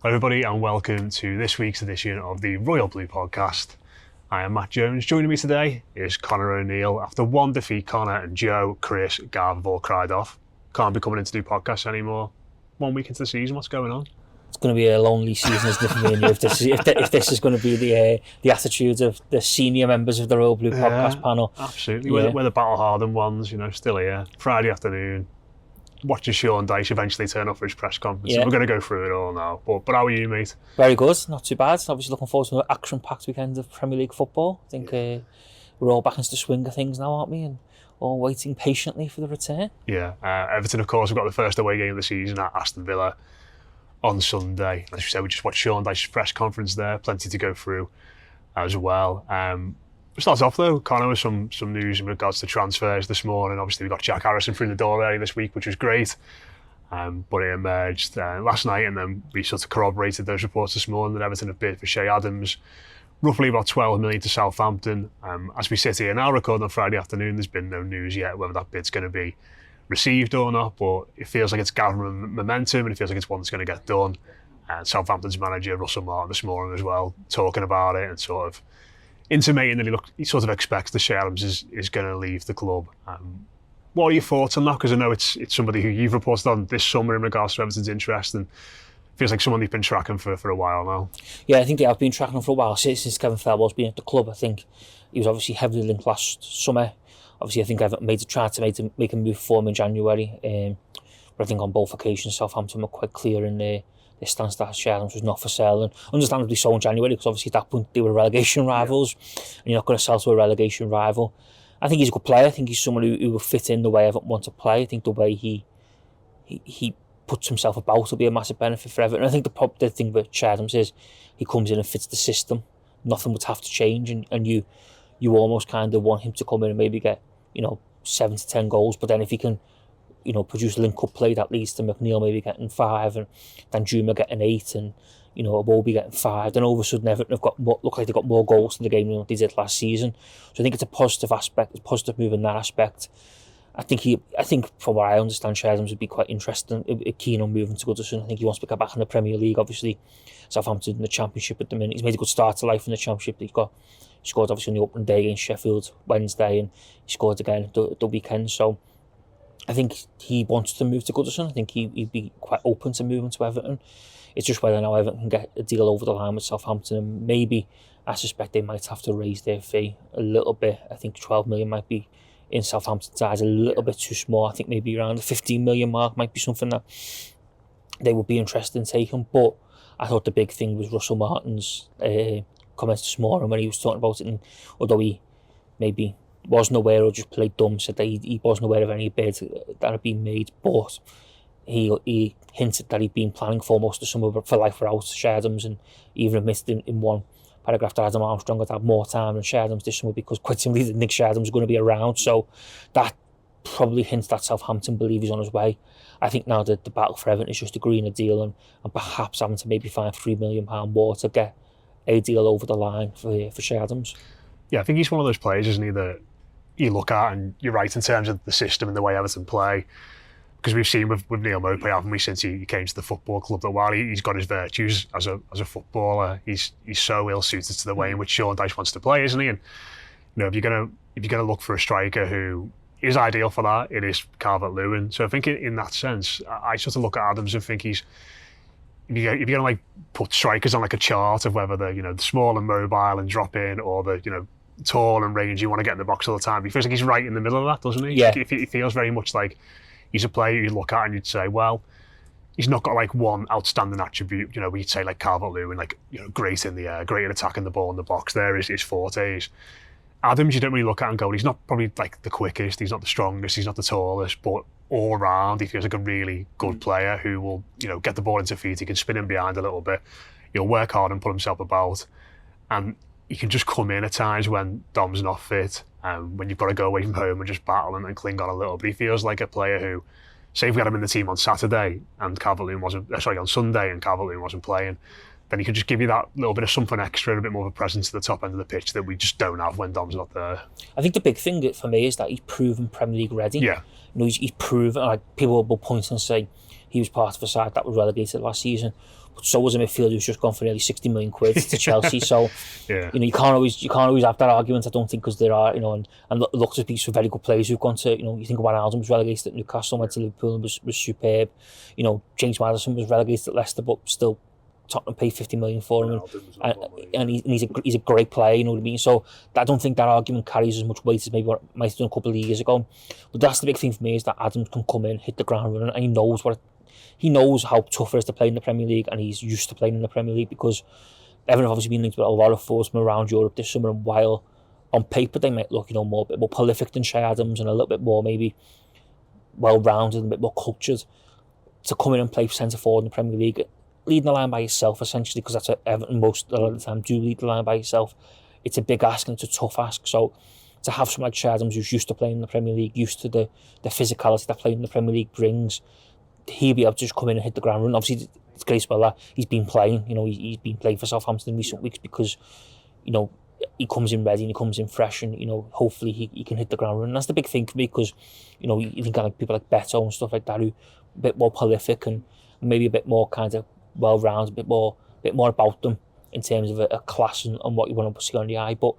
Hello everybody and welcome to this week's edition of the Royal Blue Podcast. I am Matt Jones. Joining me today is Connor O'Neill. After one defeat, Connor and Joe, Chris, Gav have all cried off. Can't be coming in to do podcasts anymore. 1 week into the season, what's going on? It's going to be a lonely season, isn't it, for me and you, if this is going to be the attitudes of the senior members of the Royal Blue Podcast panel. Absolutely. We're the battle-hardened ones, still here. Friday afternoon, watching Sean Dyche eventually turn up for his press conference. Yeah. We're going to go through it all now. But how are you, mate? Very good, not too bad. Obviously looking forward to an action-packed weekend of Premier League football. I think we're all back into the swing of things now, aren't we? And all waiting patiently for the return. Yeah. Everton, of course, have got the first away game of the season at Aston Villa on Sunday. As you said, we just watched Sean Dyche's press conference there. Plenty to go through as well. We started off though, Connor, with some news in regards to transfers this morning. Obviously we got Jack Harrison through the door early this week, which was great. But it emerged last night, and then we sort of corroborated those reports this morning that Everton have bid for Che Adams, roughly about 12 million to Southampton. As we sit here now recording on Friday afternoon, there's been no news yet whether that bid's going to be received or not, but it feels like it's gathering momentum and it feels like it's one that's going to get done. And Southampton's manager, Russell Martin, this morning as well, talking about it and sort of intimating that he sort of expects that Che Adams is going to leave the club. What are your thoughts on that? Because I know it's somebody who you've reported on this summer in regards to Everton's interest, and feels like someone you've been tracking for a while now. Yeah, I think I've been tracking him for a while since Kevin Thelwell's been at the club. I think he was obviously heavily linked last summer. Obviously, I think I've tried to make a move for him in January. But I think on both occasions, Southampton were quite clear in their stance that Che Adams was not for sale, and understandably so in January, because obviously at that point they were relegation rivals, and you're not going to sell to a relegation rival. I think he's a good player. I think he's someone who will fit in the way Everton want to play. I think the way he puts himself about will be a massive benefit for Everton. I think the thing with Che Adams is he comes in and fits the system. Nothing would have to change, and you almost kind of want him to come in and maybe get 7 to 10 goals, but then if he can produce link-up play that leads to McNeil maybe getting 5 and Danjuma getting 8 and Iwobi getting 5, then all of a sudden Everton look like they've got more goals in the game than they did last season. So I think it's a positive aspect, a positive move in that aspect. I think from what I understand, Che Adams would be quite interested, keen on moving to Goodison. I think he wants to get back in the Premier League. Obviously, Southampton in the Championship at the minute. He's made a good start to life in the Championship. He scored obviously on the opening day against Sheffield Wednesday, and he scored again the weekend. So I think he wants to move to Goodison. I think he'd be quite open to moving to Everton. It's just whether now Everton can get a deal over the line with Southampton, and maybe I suspect they might have to raise their fee a little bit. I think 12 million might be, in Southampton's eyes, a little bit too small. I think maybe around the 15 million mark might be something that they would be interested in taking. But I thought the big thing was Russell Martin's comments this morning when he was talking about it, and although he maybe wasn't aware or just played dumb, said that he wasn't aware of any bid that had been made, but he hinted that he'd been planning for most of the summer for life without Che Adams, and even admitted in one paragraph that Adam Armstrong had more time than Che Adams this summer because quite simply didn't think Che Adams was going to be around. So that probably hints that Southampton believe he's on his way. I think now that the battle for Everton is just agreeing a deal and perhaps having to maybe find £3 million more to get a deal over the line for Che Adams. Yeah, I think he's one of those players, isn't he, that you look at and you're right in terms of the system and the way Everton play. Because we've seen with Neil Maupay, haven't we, since he came to the football club, that while he's got his virtues as a footballer, he's so ill suited to the way in which Sean Dyche wants to play, isn't he? And if you're gonna look for a striker who is ideal for that, it is Calvert-Lewin. So I think in that sense, I sort of look at Adams and think if you're gonna like put strikers on like a chart of whether they're the small and mobile and drop in, or the tall and range you want to get in the box all the time, he feels like he's right in the middle of that, doesn't he? Yeah. He feels very much like he's a player you'd look at and you'd say, well, he's not got like one outstanding attribute. We'd say like Calvert-Lewin, like great in the air, great at attacking the ball in the box. There is his fortes. Adams, you don't really look at and go, he's not probably like the quickest, he's not the strongest, he's not the tallest, but all round he feels like a really good player who will get the ball into feet. He can spin him behind a little bit. He'll work hard and put himself about, and he can just come in at times when Dom's not fit, when you've got to go away from home and just battle and cling on a little. But he feels like a player who, say if we had him in the team on Saturday and Calvert-Lewin on Sunday and Calvert-Lewin wasn't playing, then he could just give you that little bit of something extra and a bit more of a presence at the top end of the pitch that we just don't have when Dom's not there. I think the big thing for me is that he's proven Premier League ready. Yeah. He's proven, like people will point and say, he was part of a side that was relegated last season. But so was a midfielder who's just gone for nearly 60 million quid to Chelsea. So Yeah. you can't always have that argument. I don't think, because there are, and look to speak for very good players who've gone to, you think of Wijnaldum was relegated at Newcastle, went to Liverpool and was superb. James Maddison was relegated at Leicester, but still Tottenham paid 50 million for him, and he's a great player. You know what I mean? So I don't think that argument carries as much weight as maybe what it might have done a couple of years ago. But that's the big thing for me, is that Adams can come in, hit the ground running, and he knows how tough it is to play in the Premier League, and he's used to playing in the Premier League, because Everton have obviously been linked with a lot of forwards from around Europe this summer, and while on paper they might look, a bit more prolific than Shea Adams and a little bit more maybe well-rounded and a bit more cultured, to come in and play centre forward in the Premier League, leading the line by yourself essentially, because that's what Everton a lot of the time do, lead the line by yourself. It's a big ask and it's a tough ask. So to have someone like Shea Adams, who's used to playing in the Premier League, used to the physicality that playing in the Premier League brings, he'll be able to just come in and hit the ground running. Obviously, it's great as well that he's been playing. He's been playing for Southampton in recent weeks, because he comes in ready and he comes in fresh, and hopefully he can hit the ground running. That's the big thing for me, because you think of like people like Beto and stuff like that, who a bit more prolific and maybe a bit more kind of well-rounded, a bit more about them in terms of a class and what you want to see on the eye. But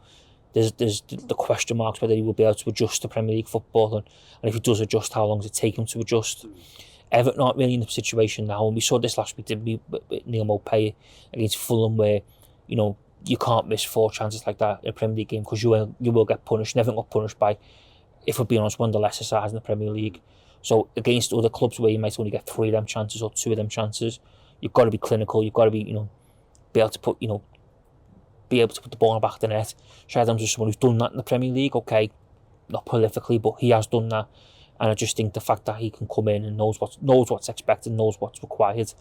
there's the question marks whether he will be able to adjust to Premier League football, and if he does adjust, how long does it take him to adjust? Everton aren't really in the situation now, and we saw this last week, didn't we, with Neil Maupay against Fulham, where you can't miss 4 chances like that in a Premier League game, because you will get punished. Never got punished by, if we're being honest, one of the lesser sides in the Premier League. So against other clubs where you might only get 3 of them chances or 2 of them chances, you've got to be clinical. You've got to be be able to put the ball in the back of the net. Shea Adams is someone who's done that in the Premier League. Okay, not prolifically, but he has done that. And I just think the fact that he can come in and knows what's expected, knows what's required,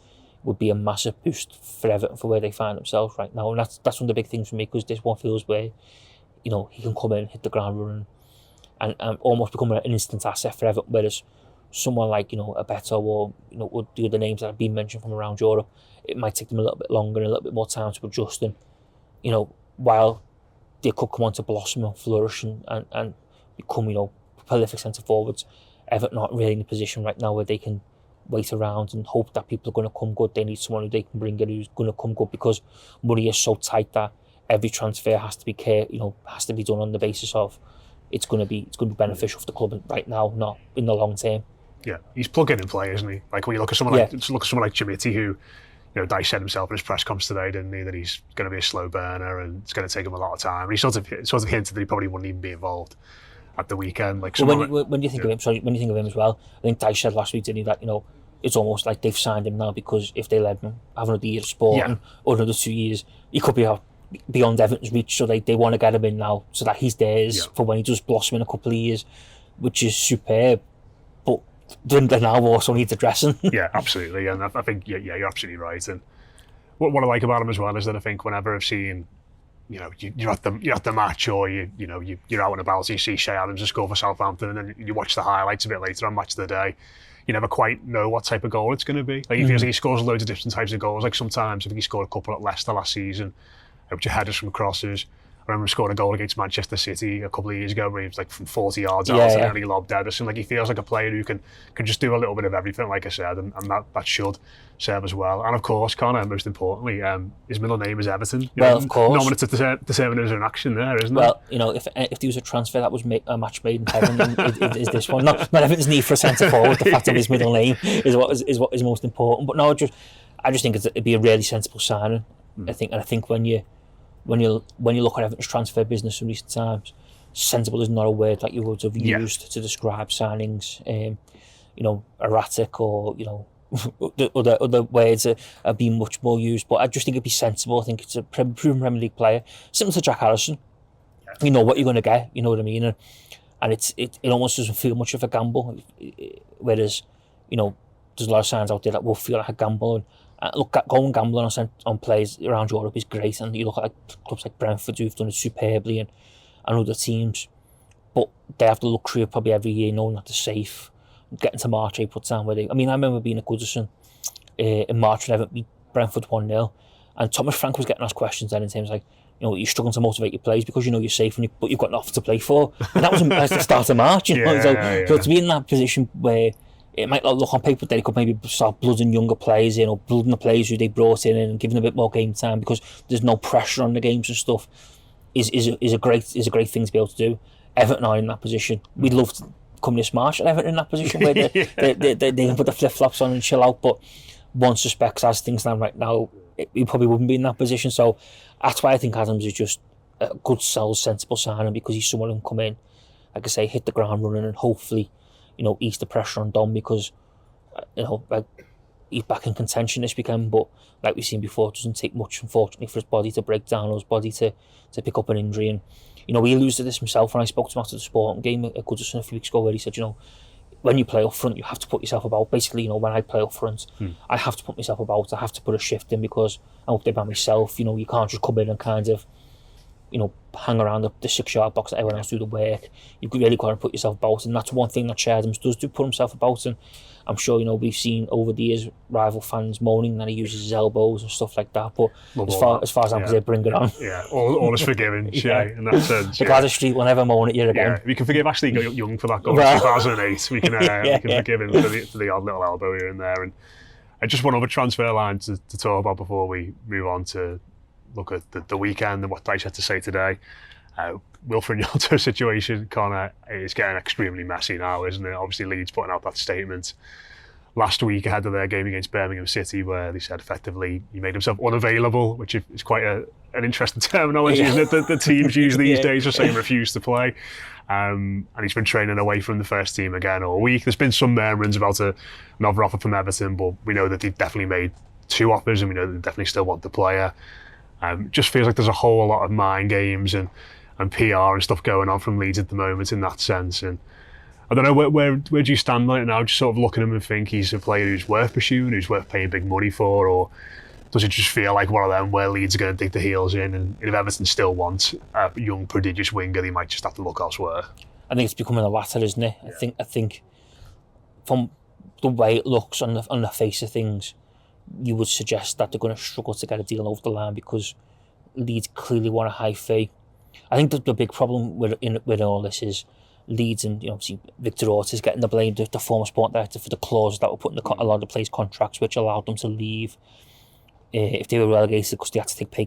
would be a massive boost for Everton for where they find themselves right now. And that's one of the big things for me, because this one feels where he can come in, hit the ground running, and almost become an instant asset for Everton. Whereas someone like a Beto or the other names that have been mentioned from around Europe, it might take them a little bit longer and a little bit more time to adjust. And while they could come on to blossom and flourish and become prolific centre forwards, Everton aren't really in a position right now where they can wait around and hope that people are going to come good. They need someone who they can bring in who's going to come good, because money is so tight that every transfer has to be has to be done on the basis of it's going to be beneficial for the club right now, not in the long term. Yeah, he's plug-in and play, isn't he? Like when you look at someone like Jimity, who Dyche said himself in his press conference today, didn't he, that he's going to be a slow burner and it's going to take him a lot of time. And he sort of hinted that he probably wouldn't even be involved at the weekend. Like when you think of him, when you think of him as well, I think Dyche said last week, didn't he, that it's almost like they've signed him now, because if they let him have another year of sport or another 2 years, he could be out beyond Everton's reach. So they want to get him in now, so that he's theirs for when he does blossom in a couple of years, which is superb. But they now also needs addressing. Yeah, absolutely, and I think you're absolutely right. And what I like about him as well is that I think whenever I've seen, you're at the match, or you're out and about, and you see Shea Adams just go for Southampton, and then you watch the highlights a bit later on Match of the Day, you never quite know what type of goal it's going to be. Like, he feels like he scores loads of different types of goals. Like sometimes, I think he scored a couple at Leicester last season, which are headers from crosses. I remember scoring a goal against Manchester City a couple of years ago, where he was like from 40 yards out and nearly lobbed Everton. Like, he feels like a player who can just do a little bit of everything, like I said, and that should serve as well. And of course, Connor, most importantly, his middle name is Everton. Of course. No one to determine there's an action there, isn't there? Well, if there was a transfer that was a match made in heaven, then it is this one. Not Everton's need for a centre forward. The fact of his middle name is what is most important. But no, I just think it'd be a really sensible signing. I think when you look at Everton's transfer business in recent times, sensible is not a word that you would have used to describe signings. Erratic or other words are being much more used. But I just think it'd be sensible. I think it's a proven Premier League player, similar to Jack Harrison. You know what you're going to get. You know what I mean. And it almost doesn't feel much of a gamble. Whereas there's a lot of signs out there that will feel like a gamble. And going gambling on players around Europe is great, and you look at clubs like Brentford who've done it superbly, and other teams, but they have the luxury of probably every year knowing that they're safe, getting to March, April time where I remember being at Goodison in March when Everton beat Brentford 1-0, and Thomas Frank was getting asked questions then in terms like, you're struggling to motivate your players because you're safe, but you've got nothing to play for, and that was at the start of March, So to be in that position where it might not look on paper that they could maybe start blooding younger players in, or blooding the players who they brought in and giving them a bit more game time because there's no pressure on the games and stuff. Is a great thing to be able to do. Everton are in that position. We'd love to come this March and Everton in that position where they can put the flip flops on and chill out. But one suspects, as things stand right now, we probably wouldn't be in that position. So that's why I think Adams is just a good, solid, sensible signing, because he's someone who can come in, like I say, hit the ground running and hopefully, ease the pressure on Dom, because he's back in contention this weekend. But like we've seen before, it doesn't take much, unfortunately, for his body to break down, or his body to pick up an injury. And he alluded to this himself when I spoke to him after the Sporting game at Goodison a few weeks ago, where he said, when you play up front, you have to put yourself about. Basically, when I play up front, I have to put myself about. I have to put a shift in because I'm up there by myself. You can't just come in and kind of, hang around the 6-yard box that everyone else do the work. You've really got to put yourself about, and that's one thing that Che Adams does do, put himself about. And I'm sure we've seen over the years rival fans moaning that he uses his elbows and stuff like that. But as far as I'm concerned, bring it on. Yeah, all is forgiven, Che, in that sense. The Gladys Street will never moan at you again. Yeah, we can forgive Ashley Young for that goal in 2008. We can forgive him for the odd little elbow here and there. And just one other transfer line to talk about before we move on to look at the weekend and what Dyche had to say today. Wilfried Gnonto situation, Connor, is getting extremely messy now, isn't it? Obviously, Leeds putting out that statement last week ahead of their game against Birmingham City, where they said effectively he made himself unavailable, which is quite an interesting terminology, isn't it? The teams use these days for saying refuse to play. And he's been training away from the first team again all week. There's been some murmurings about another offer from Everton, but we know that they've definitely made 2 offers, and we know they definitely still want the player. Just feels like there's a whole lot of mind games and PR and stuff going on from Leeds at the moment in that sense. And I don't know, where do you stand right now? Just sort of look at him and think he's a player who's worth pursuing, who's worth paying big money for, or does it just feel like one of them where Leeds are going to dig the heels in, and if Everton still want a young, prodigious winger, they might just have to look elsewhere? I think it's becoming the latter, isn't it? Yeah. I think from the way it looks on the face of things, you would suggest that they're going to struggle to get a deal over the line, because Leeds clearly want a high fee. I think the big problem with all this is Leeds, and obviously Victor Ortiz getting the blame, the former sport director, for the clauses that were put in a lot of the players' contracts, which allowed them to leave if they were relegated because they had to take pay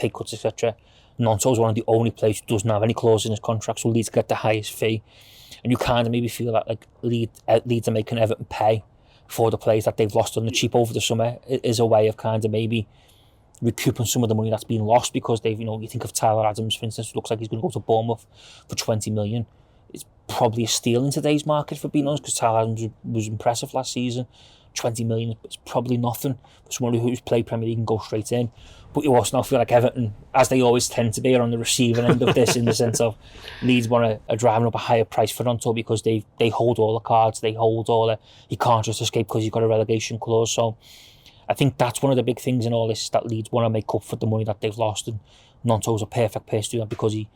cuts, etc. Gnonto is one of the only players who doesn't have any clauses in his contract, so Leeds get the highest fee, and you kind of maybe feel that like Leeds are making Everton pay for the players that they've lost on the cheap over the summer. It is a way of kind of maybe recouping some of the money that's been lost, because they've, you think of Tyler Adams, for instance, who looks like he's going to go to Bournemouth for 20 million. It's probably a steal in today's market, for being honest, because Tyler Adams was impressive last season. 20 million is probably nothing for someone who's played Premier League and go straight in. But you also now feel like Everton, as they always tend to be, are on the receiving end of this, in the sense of Leeds are driving up a higher price for Gnonto, because they hold all the cards, they hold all the... He can't just escape because he's got a relegation clause. So I think that's one of the big things in all this, that Leeds want to make up for the money that they've lost, and Gnonto's a perfect person to do that, because he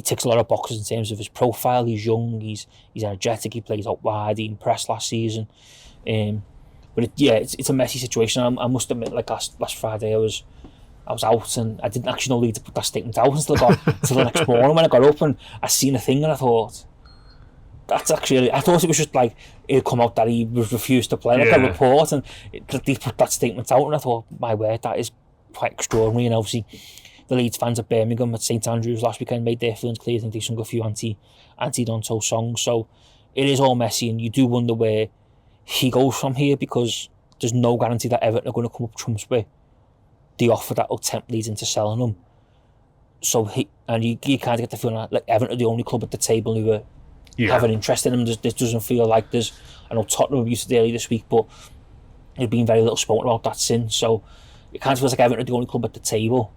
ticks a lot of boxes in terms of his profile. He's young, he's energetic, he plays out wide, he impressed last season. But it's a messy situation. I must admit, like last Friday, I was out, and I didn't actually know Leeds to put that statement out until the next morning when I got up and I seen a thing, and I thought, I thought it was just like it'd come out that he was refused to play, like a report, and they put that statement out, and I thought, my word, that is quite extraordinary. And obviously the Leeds fans at Birmingham at St Andrews last weekend made their feelings clear. I think they sung a few anti-Gnonto songs. So it is all messy, and you do wonder where he goes from here, because there's no guarantee that Everton are going to come up trumps with the offer that will tempt Leeds into selling him. So you kind of get the feeling like Everton are the only club at the table who have an interest in him. This doesn't feel like there's... I know Tottenham abused it earlier this week, but there's been very little spoken about that since. So it kind of feels like Everton are the only club at the table,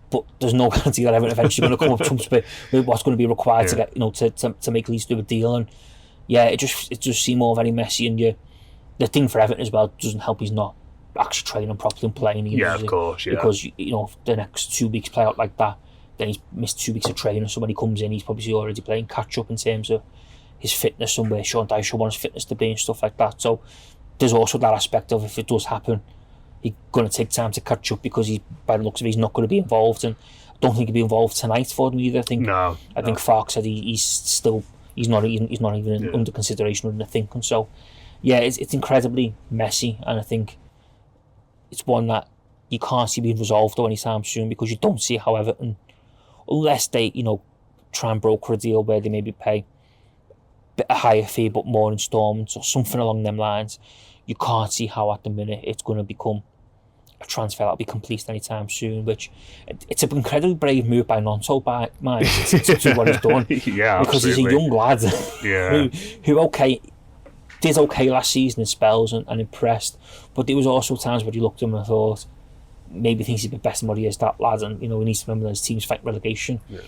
but there's no guarantee that Everton eventually going to come up trumps with what's going to be required to get to make Leeds do a deal. And it just seems all very messy. And the thing for Everton as well, doesn't help he's not actually training properly and playing either. Yeah, of course, yeah. Because, the next 2 weeks play out like that, then he's missed 2 weeks of training, so when he comes in, he's probably already playing catch-up in terms of his fitness and where Sean Dyche wants his fitness to be and stuff like that. So there's also that aspect of, if it does happen, he's going to take time to catch up, because by the looks of it, he's not going to be involved, and I don't think he'll be involved tonight for them either. I think Farke said he's not even under consideration or under thinking. So yeah, it's incredibly messy, and I think it's one that you can't see being resolved anytime soon, because you don't see how Everton, unless they, try and broker a deal where they maybe pay a higher fee but more instalments or something along them lines, you can't see how at the minute it's going to become a transfer that'll be completed anytime soon, which it's an incredibly brave move by Gnonto by mine to do what he's done. Yeah, because absolutely. He's a young lad Yeah. who did okay last season in spells and impressed, but there was also times where you looked at him and thought maybe thinks he's a bit better than what he is, that lad, and he needs to remember that his team's fighting relegation. Yeah.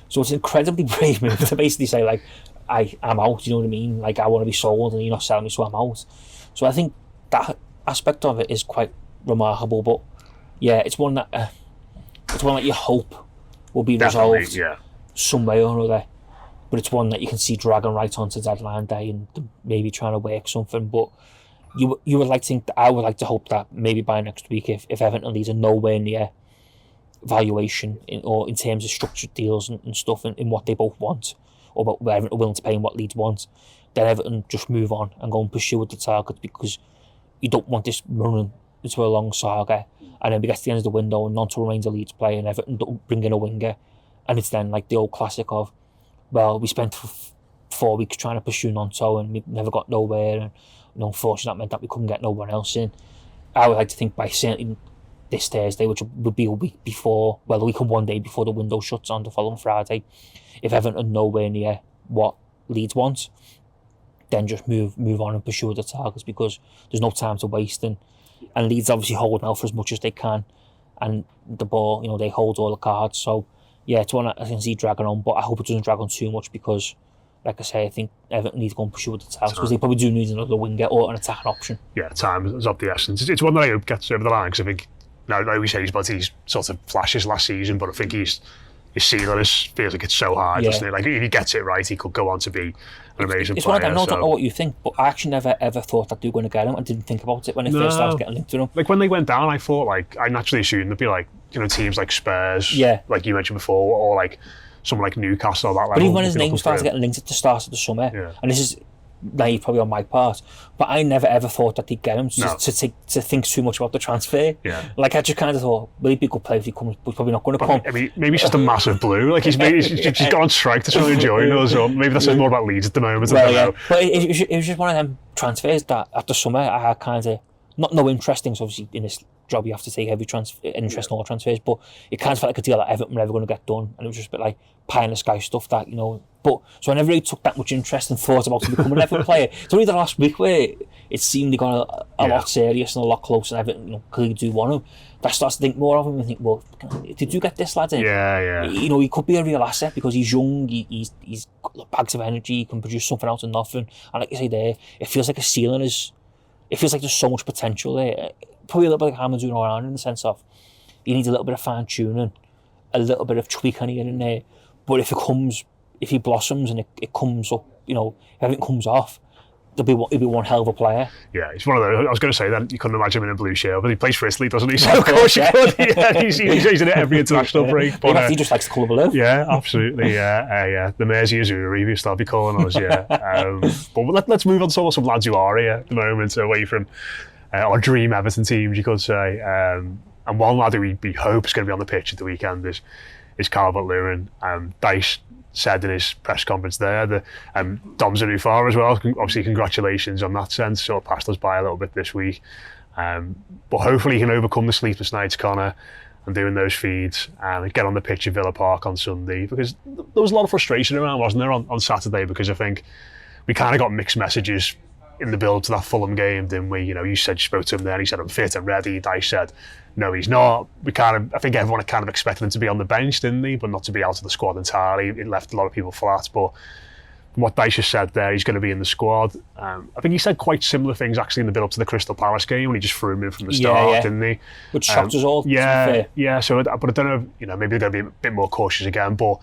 So it's an incredibly brave move to basically say, like, I'm out, you know what I mean? Like, I want to be sold and you're not selling me, so I'm out. So I think that aspect of it is quite remarkable, but yeah, it's one that you hope will be Definitely, resolved yeah. some way or another. But it's one that you can see dragging right onto deadline day and maybe trying to work something. But you would like to think that I would like to hope that maybe by next week, if Everton leads are nowhere near valuation or in terms of structured deals and stuff in what they both want, or what Everton are willing to pay and what Leeds want, then Everton just move on and go and pursue with the target, because you don't want this running into a long saga and then we get to the end of the window and Gnonto remains a Leeds player and Everton don't bring in a winger, and it's then like the old classic of, well, we spent 4 weeks trying to pursue Gnonto and we never got nowhere, and unfortunately that meant that we couldn't get no one else in. I would like to think by certainly this Thursday, which would be a week before, well, a week and 1 day before the window shuts on the following Friday, if Everton are nowhere near what Leeds want, then just move on and pursue the targets, because there's no time to waste, and Leeds obviously hold out for as much as they can, and the ball, they hold all the cards. So yeah, it's one I can see dragging on, but I hope it doesn't drag on too much, because like I say, I think Everton need to go and pursue the targets, because they probably do need another winger or an attacking option. Yeah, time is of the essence. It's one that I hope gets over the line, because I think, I always say about these sort of flashes last season, but I think his ceiling feels like it's so high, doesn't it? Like, if he gets it right, he could go on to be an amazing it's player. One of them, I don't know what you think, but I actually never ever thought that they were going to get him. I didn't think about it when it first started getting linked to him. Like, when they went down, I thought, like, I naturally assumed there'd be like, teams like Spurs, like you mentioned before, or like someone like Newcastle or that level. But even when his name started getting linked at the start of the summer, and this is naive probably on my part, but I never ever thought that they'd get him to think too much about the transfer. Yeah. Like, I just kind of thought, will he be a good player if he comes, but he's probably not going to come. I mean, maybe it's just a massive blue. Like, he's got on strike to try and join us, or maybe that's more about Leeds at the moment. Well, I don't know. But it was just one of them transfers that after summer I had kind of, not no interest in, so obviously in this job you have to take every interest in all transfers, but it kind of felt like a deal that Everton were never going to get done, and it was just a bit like pie in the sky stuff that, but so I never really took that much interest and thought about him becoming an Everton player. It's only the last week where it seemed he got a lot serious and a lot closer, and Everton clearly do want him. That starts to think more of him and think, well, did you get this lad in? Yeah. He could be a real asset, because he's young, he's got bags of energy, he can produce something out of nothing, and like you say there, it feels like a ceiling it feels like there's so much potential there. Probably a little bit like Hammond's doing all around, in the sense of you need a little bit of fine tuning, a little bit of tweaking here and there. But if he blossoms and it comes up, if everything comes off, he'll be one hell of a player. Yeah, it's one of those. I was going to say that you couldn't imagine him in a blue shirt, but he plays for Italy, doesn't he? So of course you could. Yeah, he's in it every international break. But he just likes the colour blue. Yeah, absolutely. Yeah. The Mersey Azuri, we start be calling us. Yeah. But let's move on to some lads who are here at the moment, away from our dream Everton teams, you could say. And one lad who we hope is going to be on the pitch at the weekend is Calvert-Lewin. Dice said in his press conference there that Dom's a new father as well. Obviously, congratulations on that sense. Sort of passed us by a little bit this week. But hopefully he can overcome the sleepless nights, Connor, and doing those feeds and get on the pitch at Villa Park on Sunday, because there was a lot of frustration around, wasn't there, on Saturday, because I think we kind of got mixed messages in the build to that Fulham game, didn't we? You said you spoke to him there and he said, I'm fit, I'm ready. Dice said, no, he's not. I think everyone kind of expected him to be on the bench, didn't he? But not to be out of the squad entirely. It left a lot of people flat. But from what Dice has said there, he's going to be in the squad. I think he said quite similar things actually in the build up to the Crystal Palace game, when he just threw him in from the start, didn't he? Which shocked us all. Yeah. So, but I don't know, maybe they're going to be a bit more cautious again, but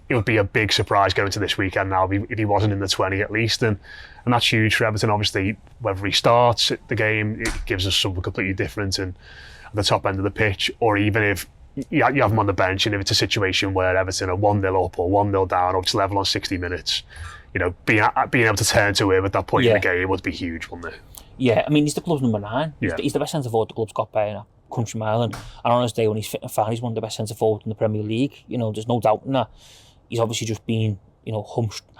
it would be a big surprise going to this weekend now if he wasn't in the 20 at least, and that's huge for Everton. Obviously, whether he starts the game, it gives us something completely different and at the top end of the pitch, or even if you have him on the bench and if it's a situation where Everton are 1-0 up or 1-0 down or it's level on 60 minutes, you know, being able to turn to him at that point in Yeah. the game would be huge, wouldn't it? Yeah, I mean, he's the club's number 9. Yeah. He's the best centre forward the club's got by a country mile, and on his day when he's fit and fine, he's one of the best centre forwards in the Premier League. You know, there's no doubt in that. He's obviously just been, you know,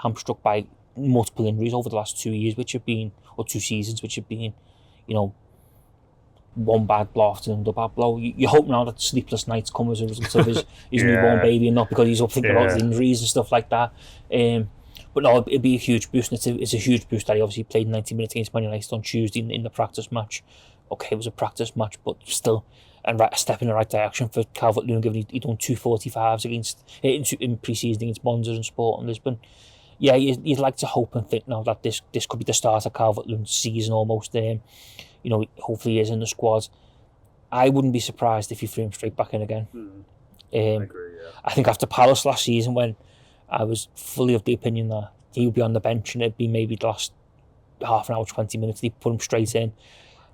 hamstruck by multiple injuries over the last 2 years, or 2 seasons, which have been, you know, one bad blow after another bad blow. You hope now that sleepless nights come as a result of his newborn baby, and not because he's up thinking about his injuries and stuff like that. But no, it'd be a huge boost, and it's a huge boost that he obviously played 90 minutes against Man United on Tuesday in the practice match. Okay, it was a practice match, but still, and a step in the right direction for Calvert-Lewin, given he'd done 245s in pre-season against Monza and Sporting Lisbon. Yeah, you'd like to hope and think now that this could be the start of Calvert-Lewin's season almost. You know, hopefully he is in the squad. I wouldn't be surprised if you threw him straight back in again. I agree, yeah. I think after Palace last season, when I was fully of the opinion that he would be on the bench and it'd be maybe the last half an hour, 20 minutes, he put him straight in.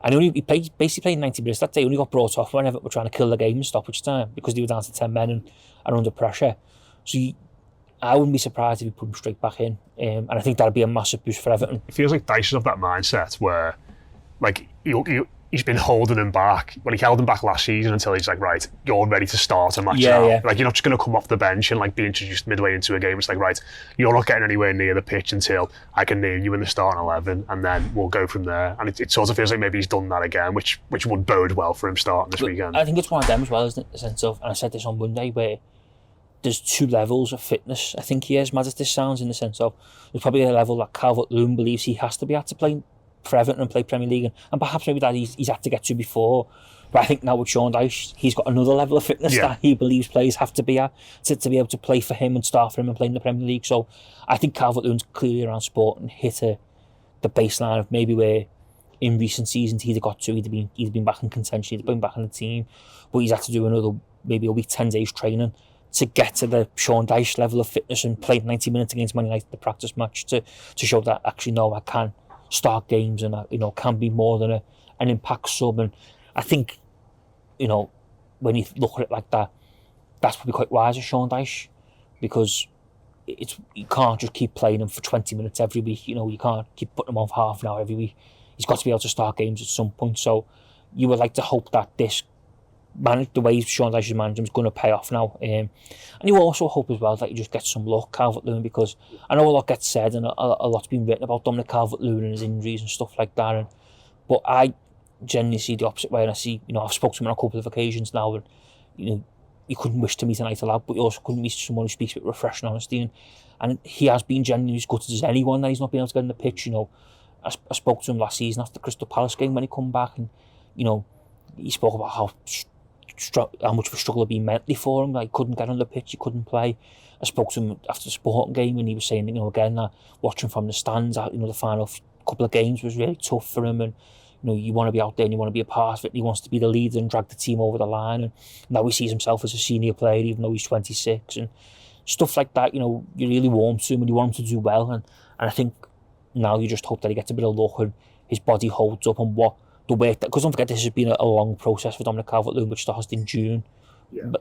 And he basically played 90 minutes that day. He only got brought off whenever we're trying to kill the game in stoppage time because they were down to 10 men and under pressure. So I wouldn't be surprised if he put him straight back in. And I think that'd be a massive boost for Everton. It feels like Dyche's of that mindset where, like, he's been holding him back. Well, he held him back last season until he's like, right, you're ready to start a match now. Yeah. Like, you're not just going to come off the bench and like be introduced midway into a game. It's like, right, you're not getting anywhere near the pitch until I can name you in the starting 11, and then we'll go from there. And it sort of feels like maybe he's done that again, which would bode well for him starting this weekend. I think it's one of them as well, isn't it? The sense of, and I said this on Monday, where there's 2 levels of fitness. I think he is, mad as this sounds, in the sense of there's probably a level that Calvert-Lewin believes he has to be at to play for Everton and play Premier League, and perhaps maybe that he's had to get to before. But I think now with Sean Dyche, he's got another level of fitness that he believes players have to be at to be able to play for him and start for him and play in the Premier League. So I think Calvert-Lewin's clearly around sport and hit the baseline of maybe where in recent seasons he'd have got to, he'd been back in contention, he'd been back in the team, but he's had to do another maybe a week, 10 days training to get to the Sean Dyche level of fitness and play 90 minutes against Man United, the practice match, to show that actually, no, I can start games and I, you know, can be more than an impact sub. And I think, you know, when you look at it like that, that's probably quite wise of Sean Dyche, because you can't just keep playing him for 20 minutes every week. You know, you can't keep putting him on for half an hour every week. He's got to be able to start games at some point. So you would like to hope that the way Sean Dyche is managing is going to pay off now. And you also hope as well that you just get some luck, Calvert-Lewin, because I know a lot gets said and a lot's been written about Dominic Calvert-Lewin and his injuries and stuff like that. But I genuinely see the opposite way, and I see, you know, I've spoken to him on a couple of occasions now, and, you know, you couldn't wish to meet a nicer lad, but you also couldn't meet someone who speaks with refreshing honesty. And he has been genuinely as gutted as anyone that he's not been able to get in the pitch. You know, I spoke to him last season after the Crystal Palace game when he come back, and, you know, he spoke about how much of a struggle it had been mentally for him. Like, he couldn't get on the pitch, he couldn't play. I spoke to him after the Sporting game, and he was saying, you know, again, that watching from the stands, you know, the final couple of games was really tough for him, and, you know, you want to be out there and you want to be a part of it, and he wants to be the leader and drag the team over the line. And now he sees himself as a senior player, even though he's 26, and stuff like that. You know, you really warm to him and you want him to do well, and I think now you just hope that he gets a bit of luck and his body holds up, and what the work that, because don't forget, this has been a long process for Dominic Calvert-Lewin, which started in June,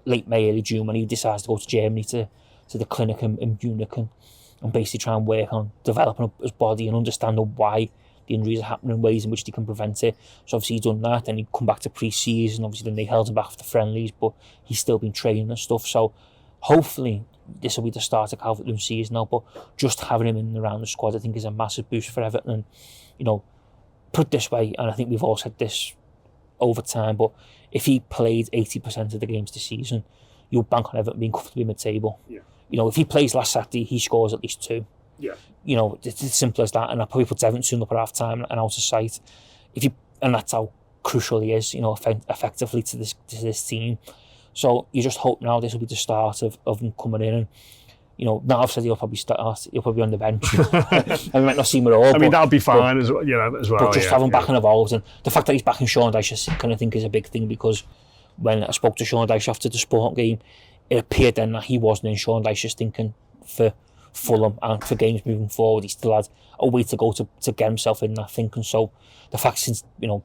late May, early June, when he decides to go to Germany to the clinic in Munich and basically try and work on developing up his body and understanding why the injuries are happening, ways in which they can prevent it. So obviously he's done that, and he'd come back to pre-season. Obviously then they held him back for the friendlies, but he's still been training and stuff. So hopefully this will be the start of Calvert-Lewin's season now, but just having him in and around the squad, I think, is a massive boost for Everton. And, you know, put it this way, and I think we've all said this over time, but if he played 80% of the games this season, you'll bank on Everton being comfortably mid-table. Yeah. You know, if he plays last Saturday, he scores at least 2. Yeah. You know, it's as simple as that, and that probably puts Everton soon up at half time and out of sight. And that's how crucial he is, you know, effectively to this team. So you just hope now this will be the start of him coming in, and, you know, now I've said he'll probably be on the bench. I might not see him at all. I mean, that'll be fine as well, you know, as well. But just have him back and involved, and the fact that he's back in Sean Dyche, I kind of think is a big thing, because when I spoke to Sean Dyche after the Sporting game, it appeared then that he wasn't in Sean Dyche's thinking for Fulham and for games moving forward. He still had a way to go to get himself in that thinking. So the fact, since, you know,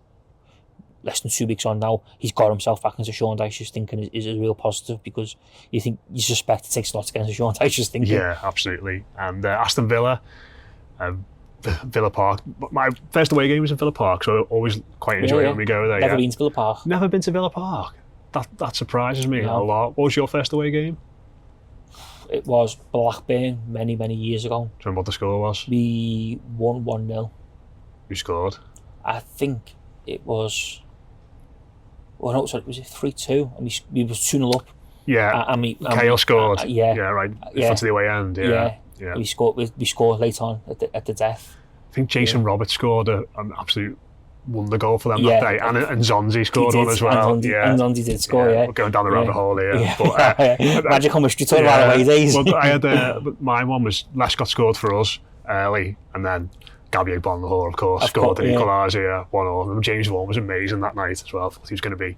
less than 2 weeks on now, he's got himself back into Sean Dyche's thinking is a real positive, because you suspect it takes a lot to get into Sean Dyche's thinking. Yeah, absolutely. And Aston Villa, Villa Park. My first away game was in Villa Park, so I always quite enjoy it when we go there. Never been to Villa Park. Never been to Villa Park. That surprises me a lot. What was your first away game? It was Blackburn many years ago. Do you remember what the score was? We won 1-0. Who scored? I think it was. Oh no, sorry, was it 3-2? And we was 2-0 up. Yeah. Kale scored. Yeah, right. In front of the away end. Yeah. We scored late on at the death. I think Jason Roberts scored an absolute wonder goal for them that day, and Zonzi scored one as well. And Zonzi did score. Yeah. We're going down the rabbit hole here. But, Magic on Street talking about away days. Well, I had my one was Lescott scored for us early, and then Gabby Bonlahor, of course, scored the equaliser, 1-1. James Vaughan was amazing that night as well. Thought he was going to be,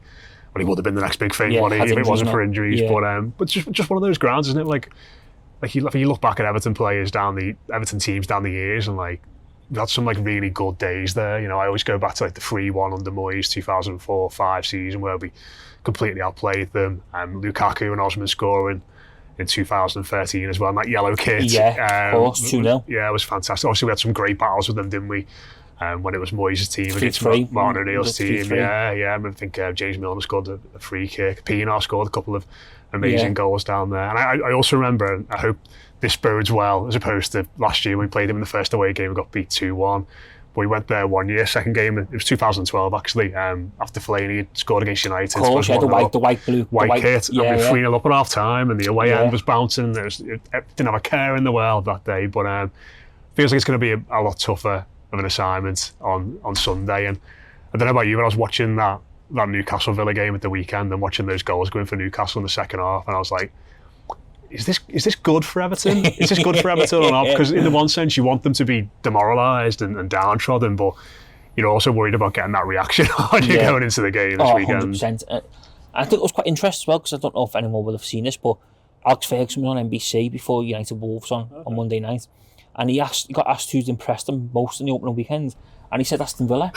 well, he would have been the next big thing, if it wasn't for injuries. But just one of those grounds, isn't it? Like you look back at Everton players Everton teams down the years, and like we've had some like really good days there. You know, I always go back to like the 3-1 under Moyes 2004-05 season where we completely outplayed them. Lukaku and Osman scoring in 2013 as well, and that yellow kit. Yeah, of course, 2-0. Yeah, it was fantastic. Obviously, we had some great battles with them, didn't we? When it was Moyes' team against 3-3. Martin O'Neill's team. Yeah. I think James Milner scored a free kick. Pinar scored a couple of amazing goals down there. And I also remember, and I hope this bodes well, as opposed to last year when we played him in the first away game, we got beat 2-1. But we went there one year, second game, it was 2012 actually, after Fellaini had scored against United. Of course, the white kit. And we were 3-0 up at half time, and the away end was bouncing. It didn't have a care in the world that day, but feels like it's going to be a lot tougher of an assignment on Sunday. And I don't know about you, but I was watching that Newcastle Villa game at the weekend and watching those goals going for Newcastle in the second half, and I was like, is this good for Everton? Is this good for Everton or not? Because in the one sense you want them to be demoralised and downtrodden, but you're also worried about getting that reaction when you're going into the game this weekend. 100%. I think it was quite interesting as well, because I don't know if anyone will have seen this, but Alex Ferguson was on NBC before United Wolves on Monday night, and he got asked who's impressed him most in the opening weekend, and he said Aston Villa.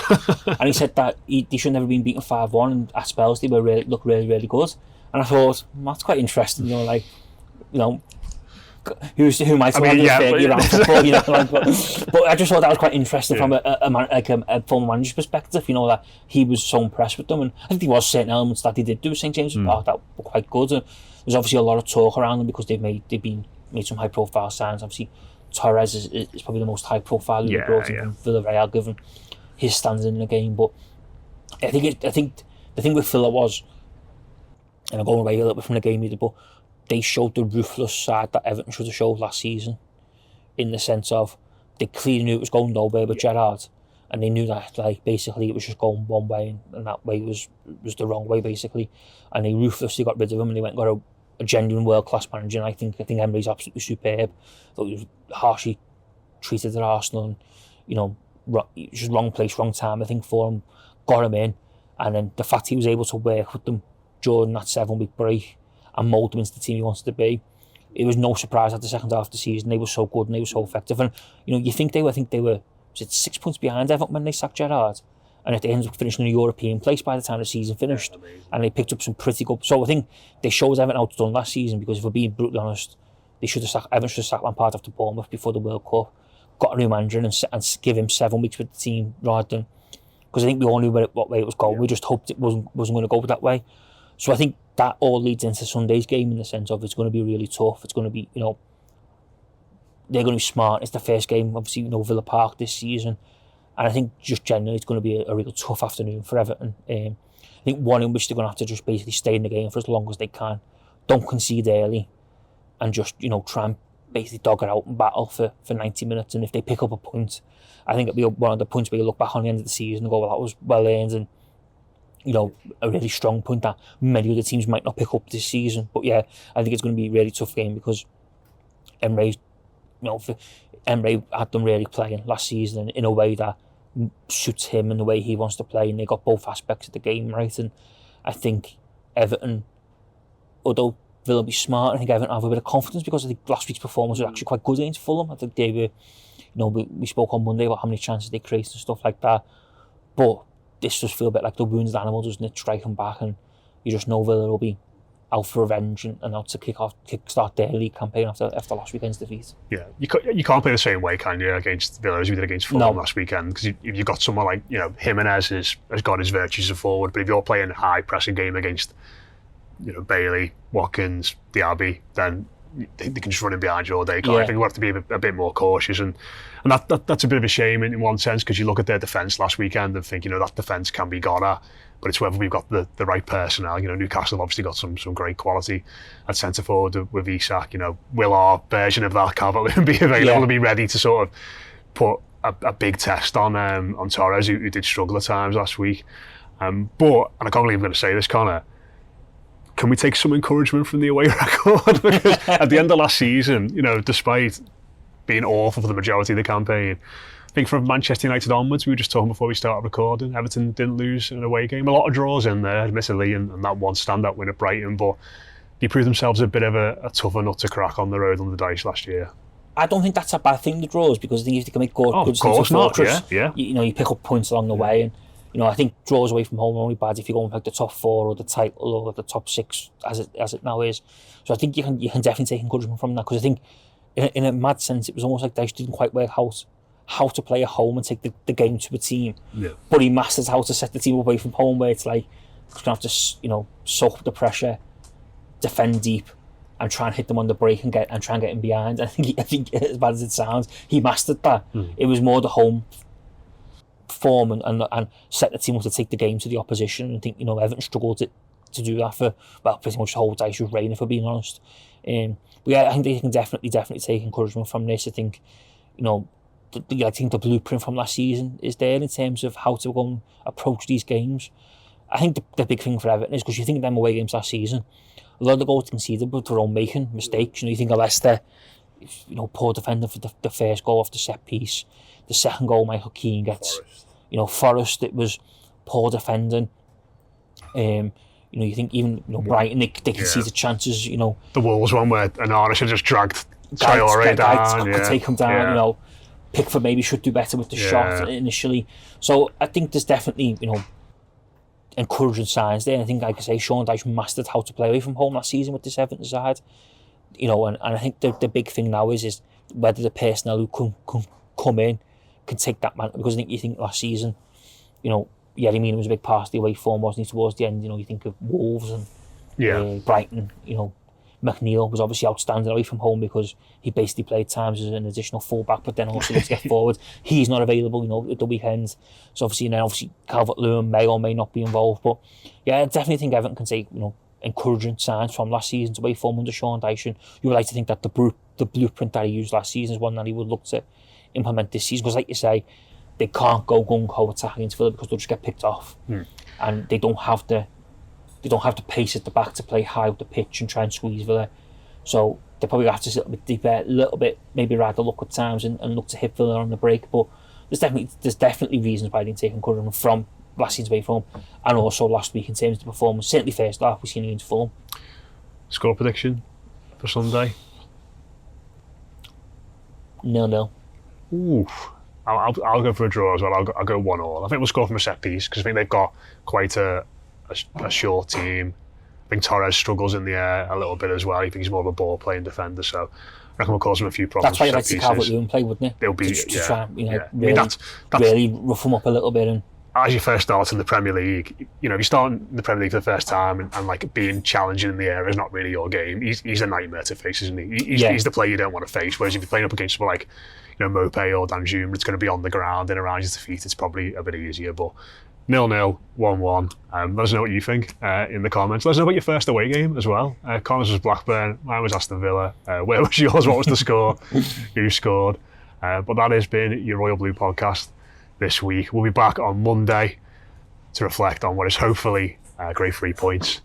And he said that they should never been beaten 5-1, and at spells they looked really good. And I thought, that's quite interesting, who might have Fergie around football, but I just thought that was quite interesting from a former manager's perspective, that he was so impressed with them. And I think there was certain elements that they did do at St James's Park that were quite good. And there's obviously a lot of talk around them because they've made some high profile signs. Obviously Torres is probably the most high profile who brought in from Villarreal, given his standing in the game. But I think the thing with Villa was, and I'm going away a little bit from the game either, but they showed the ruthless side that Everton should have showed last season, in the sense of they clearly knew it was going nowhere with Gerrard, and they knew that basically it was just going one way, and that way was the wrong way basically, and they ruthlessly got rid of him, and they went and got a genuine world-class manager. And I think Emery's absolutely superb. I thought he was harshly treated at Arsenal, and just wrong place, wrong time I think for him, got him in, and then the fact he was able to work with them during that 7-week break and mould them into the team he wanted to be. It was no surprise at the second half of the season they were so good and they were so effective. And you think they were, was it 6 points behind Everton when they sacked Gerrard? And they ended up finishing in a European place by the time the season finished. And they picked up some pretty good. So I think they showed Everton how it's done last season, because if we're being brutally honest, Everton should have sacked Lampard after Bournemouth before the World Cup, got a new manager and give him 7 weeks with the team rather than, because I think we all knew what way it was going. We just hoped it wasn't going to go that way. So I think that all leads into Sunday's game, in the sense of it's going to be really tough. It's going to be, they're going to be smart. It's the first game, obviously, Villa Park this season. And I think just generally it's going to be a really tough afternoon for Everton. I think one in which they're going to have to just basically stay in the game for as long as they can. Don't concede early, and just, try and basically dog it out and battle for 90 minutes. And if they pick up a point, I think it'll be one of the points where you look back on the end of the season and go, well, that was well earned, and a really strong point that many other teams might not pick up this season. But yeah, I think it's going to be a really tough game, because Emery had them really playing last season in a way that suits him and the way he wants to play, and they got both aspects of the game right. And I think Everton, although Villa will be smart, I think Everton have a bit of confidence, because I think last week's performance was actually quite good against Fulham. I think they were, we spoke on Monday about how many chances they created and stuff like that, but this does feel a bit like the wounded animal, doesn't it? Striking back, and you just know Villa will be out for revenge and out to kickstart their league campaign after last weekend's defeat. Yeah, you can't play the same way, can you, against Villa as we did against Fulham last weekend? Because if you've got someone like, Jimenez has got his virtues as a forward, but if you're playing a high pressing game against, Bailey, Watkins, Diaby, then they can just run in behind you all day. I think we'll have to be a bit more cautious, and that's a bit of a shame in one sense, because you look at their defence last weekend and think, that defence can be got at, but it's whether we've got the right personnel. Newcastle have obviously got some great quality at centre forward with Isak. Will our version of that Calvert-Lewin be available to be ready to sort of put a big test on Torres, who did struggle at times last week. But, and I can't believe I'm going to say this, Connor, can we take some encouragement from the away record? Because at the end of last season, despite being awful for the majority of the campaign, I think from Manchester United onwards, we were just talking before we started recording, Everton didn't lose an away game. A lot of draws in there, admittedly, and that one standout win at Brighton, but they proved themselves a bit of a tougher nut to crack on the road on the dice last year. I don't think that's a bad thing, the draws, because I think if they can make good fortress, you pick up points along the way, and I think draws away from home are only bad if you go and pick the top 4 or the title or the top 6 as it now is. So I think you can definitely take encouragement from that, because I think in a mad sense it was almost like Dyche didn't quite work out how to play at home and take the game to a team. Yeah. But he masters how to set the team away from home, where it's like you're gonna have to soak up the pressure, defend deep, and try and hit them on the break and try and get in behind. I think as bad as it sounds, he mastered that. It was more the home form and set the team up to take the game to the opposition. And I think Everton struggled to do that for pretty much the whole Dyche reign, if we're being honest. But yeah, I think they can definitely take encouragement from this. I think I think the blueprint from last season is there in terms of how to go and approach these games. I think the big thing for Everton is, because you think of them away games last season, a lot of the goals conceded were their own making, mistakes. You think of Leicester, poor defender for the first goal off the set piece. The second goal, Michael Keane gets. Forest, it was poor defending. You think even Brighton, they conceded chances. The Wolves one where Onana should have just dragged Traore down. Could take him down. Pickford maybe should do better with the shot initially. So I think there's definitely encouraging signs there. And I think, like I say, Sean Dyche mastered how to play away from home last season with this Everton side. And I think the big thing now is whether the personnel who can come in can take that man, because I think last season, Yeremina was a big part of the away form, wasn't he, towards the end? You think of Wolves and Brighton. McNeil was obviously outstanding away from home because he basically played times as an additional fullback, but then also to get forward. He's not available, at the weekend. So obviously Calvert-Lewin may or may not be involved. But yeah, I definitely think Everton can take encouraging signs from last season's away form under Sean Dyche. And you would like to think that the blueprint that he used last season is one that he would look to implement this season, because like you say, they can't go gung-ho attacking into Villa because they'll just get picked off. And they don't have the pace at the back to play high up the pitch and try and squeeze Villa. So they probably have to sit a bit deeper, a little bit, maybe rather look at times and look to hit Villa on the break. But there's definitely reasons why they didn't take encouragement from last season's away form, and also last week in terms of the performance. Certainly first half we've seen against Fulham. Score prediction for Sunday? 0-0. Ooh. I'll go for a draw as well. I'll go 1-1. I think we'll score from a set piece, because I think they've got quite a short team. I think Torres struggles in the air a little bit as well. I think he's more of a ball playing defender, so I reckon we'll cause him a few problems. That's why you like to Calvert-Lewin play, wouldn't it? They'll be to try, really rough him up a little bit. And as you first start in the Premier League, if you start in the Premier League for the first time and like being challenging in the air is not really your game. He's a nightmare to face, isn't he? He's the player you don't want to face. Whereas if you're playing up against someone like Mopé or Danjuma, it's going to be on the ground and around his feet. It's probably a bit easier, but 0-0, 1-1. Let us know what you think in the comments. Let us know about your first away game as well. Connor's was Blackburn, mine was Aston Villa. Where was yours? What was the score? Who scored? But that has been your Royal Blue podcast this week. We'll be back on Monday to reflect on what is hopefully great 3 points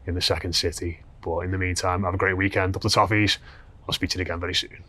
in the second city. But in the meantime, have a great weekend. Up the toffees. I'll speak to you again very soon.